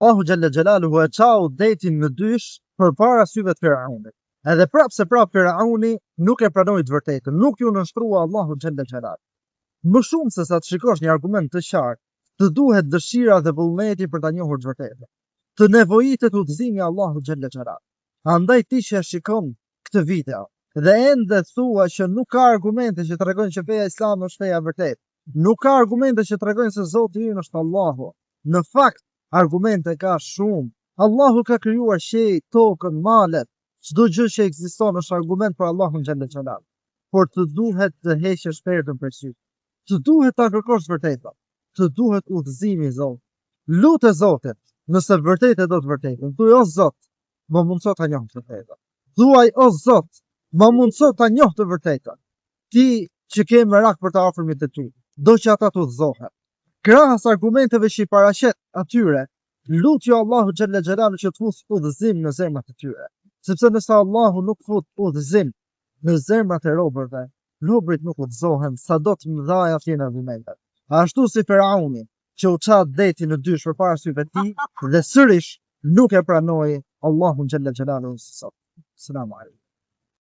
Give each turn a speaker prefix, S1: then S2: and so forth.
S1: Allahu xhalla xhelaluhu e çau detin në dysh përpara syve të Firaunit. Edhe prapse Firauni nuk e pranoi të vërtetën, nuk ju nënshtrua Allahu xhalla xhelaluhu. Më shumë se sa të shikosh një argument të qartë, të duhet dëshira dhe vullneti për ta njohur të vërtetën. Të nevojitet udhëzimi Allahu xhalla xhelaluhu. Andaj ti që shikon këtë video dhe ende thua që nuk ka argumente që tregojnë që feja islame është feja e vërtetë. Nuk ka argumente që tregojnë se Zoti ynë është Allahu. Në fakt, argumente ka shumë. Allahu ka krijuar qiellin, tokën, malet. Çdo gjë që ekziston është argument për Allahun xhalla xhelaluhu. Por të duhet të heqësh perdën për sy. Të duhet ta kërkosh vërtetën. Të duhet udhëzimi i Zotit. Lutë Zotit, nëse vërtet e do të vërtetën. Thuaj o Zot, më mundso ta njoh të vërtetën. Thuaj o Zot, më mundso ta njoh të vërtetën. Ti që ke merak për të afërmit të tu, do që ata të udhëzohen. Krahas argumenteve që i paraqet atyre, lutjo Allahu xhalla xhelalu që të fusë udhëzim në zemrat e tyre. Sepse nëse Allahu nuk fut udhëzim në zemrat e robërve, robërit nuk udhëzohen, sado të mëdhaja t'jenë argumentet. Ashtu si Firauni, që u çat deti në dysh përpara syve të tij dhe sërish nuk e pranoi Allahun xhalla xhelalu. Selam alejkum.